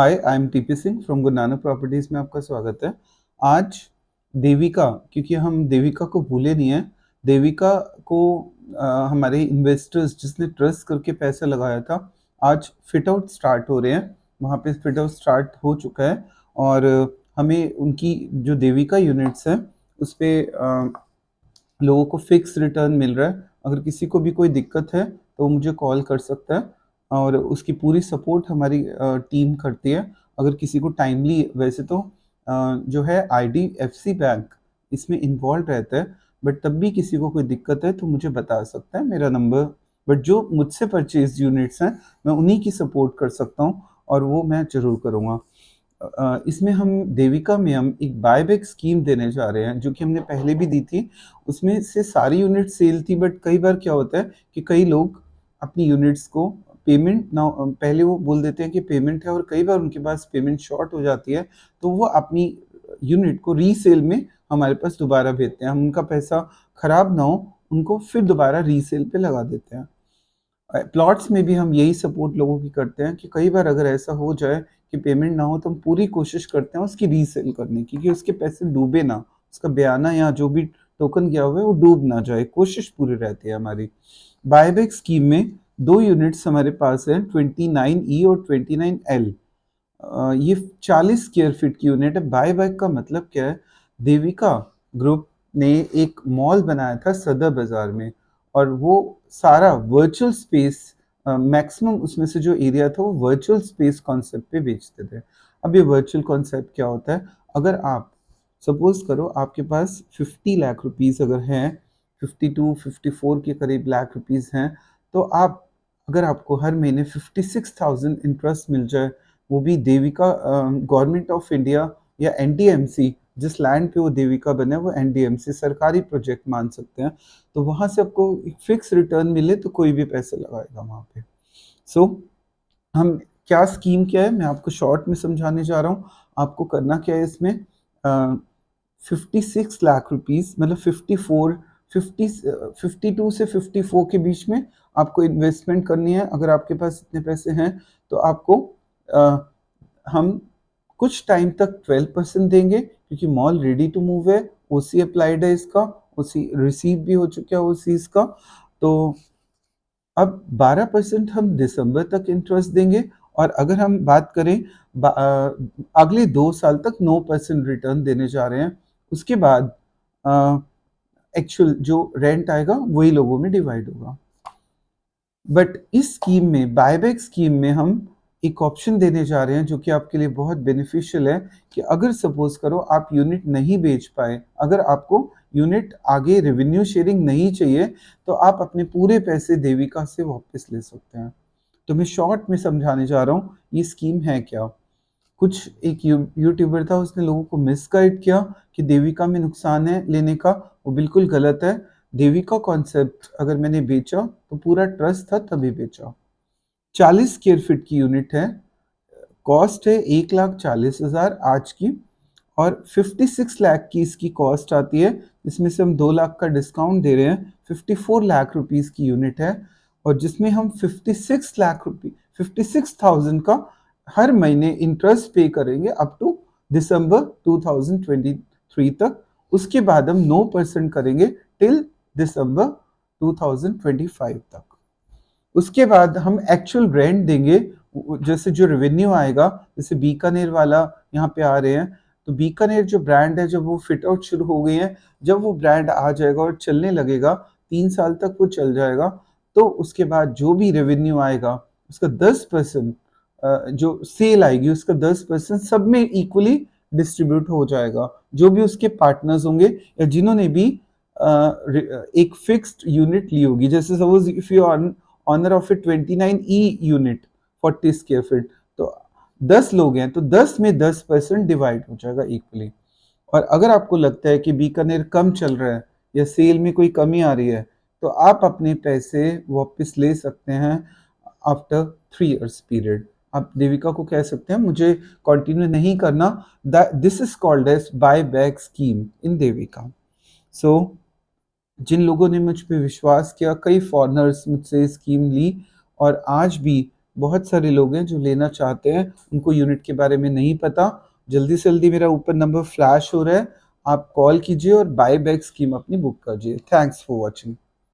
Hi, I am TP Singh from Guru Nanak properties में आपका स्वागत है। आज देविका, क्योंकि हम देविका को भूले नहीं हैं। देविका को हमारे इन्वेस्टर्स जिसने ट्रस्ट करके पैसा लगाया था, आज फिट आउट स्टार्ट हो रहे हैं। वहाँ पे फिट आउट स्टार्ट हो चुका है और हमें उनकी जो देविका यूनिट्स हैं उस पे लोगों को फिक्स रिटर्न मिल रहा है। अगर किसी को भी कोई दिक्कत है तो वो मुझे कॉल कर सकता है और उसकी पूरी सपोर्ट हमारी टीम करती है। अगर किसी को टाइमली, वैसे तो जो है आईडीएफसी बैंक इसमें इन्वॉल्व रहता है, बट तब भी किसी को कोई दिक्कत है तो मुझे बता सकता है, मेरा नंबर। बट जो मुझसे परचेज यूनिट्स हैं मैं उन्हीं की सपोर्ट कर सकता हूँ और वो मैं ज़रूर करूँगा। इसमें हम देविका में हम एक बायबैक स्कीम देने जा रहे हैं, जो कि हमने पहले भी दी थी। उसमें से सारी यूनिट सेल थी, बट कई बार क्या होता है कि कई लोग अपनी यूनिट्स को पेमेंट ना, पहले वो बोल देते हैं कि पेमेंट है और कई बार उनके पास पेमेंट शॉर्ट हो जाती है, तो वो अपनी यूनिट को रीसेल में हमारे पास दोबारा भेजते हैं। हम उनका पैसा खराब ना हो, उनको फिर दोबारा रीसेल पे लगा देते हैं। प्लॉट्स में भी हम यही सपोर्ट लोगों की करते हैं कि कई बार अगर ऐसा हो जाए कि पेमेंट ना हो तो हम पूरी कोशिश करते हैं उसकी रीसेल करने की, कि उसके पैसे डूबे ना, उसका बयाना या जो भी टोकन गया हुआ है वो डूब ना जाए, कोशिश पूरी रहती है हमारी। बायबैक स्कीम में दो यूनिट्स हमारे पास हैं, 29E और 29L। ये 40 स्क्वायर फीट की यूनिट है। बायबैक का मतलब क्या है? देविका ग्रुप ने एक मॉल बनाया था सदर बाजार में, और वो सारा वर्चुअल स्पेस, मैक्सिमम उसमें से जो एरिया था वो वर्चुअल स्पेस कॉन्सेप्ट पे बेचते थे। अब ये वर्चुअल कॉन्सेप्ट क्या होता है? अगर आप सपोज करो आपके पास 50 लाख रुपीस अगर हैं, 52 54 के करीब लाख रुपीस हैं, तो आप, अगर आपको हर महीने 56,000 इंटरेस्ट मिल जाए, वो भी देविका गवर्नमेंट ऑफ इंडिया या एनडीएमसी, जिस लैंड पे वो देविका बने वो एनडीएमसी सरकारी प्रोजेक्ट मान सकते हैं, तो वहाँ से आपको एक फिक्स रिटर्न मिले तो कोई भी पैसे लगाएगा वहाँ पे। सो हम क्या स्कीम क्या है मैं आपको शॉर्ट में समझाने जा रहा हूँ। आपको करना क्या है इसमें, 56 लाख रुपीस, मतलब 52 से 54 के बीच में आपको इन्वेस्टमेंट करनी है। अगर आपके पास इतने पैसे हैं तो आपको हम कुछ टाइम तक 12% देंगे, क्योंकि मॉल रेडी टू मूव है, ओसी अप्लाइड है इसका, ओसी रिसीव भी हो चुका है ओसीज का। तो अब 12% हम दिसंबर तक इंटरेस्ट देंगे, और अगर हम बात करें अगले 2 साल तक 9% रिटर्न देने जा रहे हैं। उसके बाद एक्चुअल जो रेंट आएगा वही लोगों में डिवाइड होगा। बट इस स्कीम में, बायबैक स्कीम में, हम एक ऑप्शन देने जा रहे हैं जो कि आपके लिए बहुत बेनिफिशियल है, कि अगर सपोज करो आप यूनिट नहीं बेच पाए, अगर आपको यूनिट आगे रेवेन्यू शेयरिंग नहीं चाहिए, तो आप अपने पूरे पैसे देविका से वापस ले सकते हैं। तो मैं शॉर्ट में समझाने जा रहा हूँ ये स्कीम है क्या। कुछ एक यूट्यूबर था, उसने लोगों को मिसगाइड किया कि देविका में नुकसान है लेने का, वो बिल्कुल गलत है। देविका कॉन्सेप्ट अगर मैंने बेचा तो पूरा ट्रस्ट था तभी बेचा। 40 स्क्वायर फीट की यूनिट है, कॉस्ट है 1,40,000 आज की, और 56 लाख की इसकी कॉस्ट आती है, इसमें से हम 2 लाख का डिस्काउंट दे रहे हैं। 54 लाख रुपीस की यूनिट है, और जिसमें हम 56 लाख रुपी 56,000 का हर महीने इंटरेस्ट पे करेंगे अप टू दिसंबर 2023 तक। उसके बाद हम 9% करेंगे टिल दिसंबर 2025 तक। उसके बाद हम एक्चुअल रेंट देंगे, जैसे जो रेवेन्यू आएगा, जैसे बीकानेर वाला यहाँ पे आ रहे हैं, तो बीकानेर जो ब्रांड है, जब वो फिट आउट शुरू हो गई है, जब वो ब्रांड आ जाएगा और चलने लगेगा, 3 साल तक वो चल जाएगा, तो उसके बाद जो भी रेवेन्यू आएगा उसका 10%, जो सेल आएगी उसका 10% सब में इक्वली डिस्ट्रीब्यूट हो जाएगा। जो भी उसके पार्टनर्स होंगे या जिन्होंने भी एक फिक्स्ड यूनिट ली होगी, जैसे suppose if you owner of a 29E unit 40 square feet, तो 10 लोग हैं तो 10 में 10% डिवाइड हो जाएगा इक्वली। और अगर आपको लगता है कि बीकानेर कम चल रहा है या सेल में कोई कमी आ रही है, तो आप अपने पैसे वापस ले सकते हैं आफ्टर 3 इयर्स पीरियड। आप देविका को कह सकते हैं मुझे कंटिन्यू नहीं करना, this is called age buy back scheme in Devika. So जिन लोगों ने मुझ पे विश्वास किया, कई फॉरेनर्स मुझसे स्कीम ली और आज भी बहुत सारे लोग हैं जो लेना चाहते हैं, उनको यूनिट के बारे में नहीं पता। जल्दी से जल्दी मेरा ऊपर नंबर फ्लैश हो रहा है, आप कॉल कीजिए और बाय बैक स्कीम अपनी बुक कीजिए। Thanks for watching.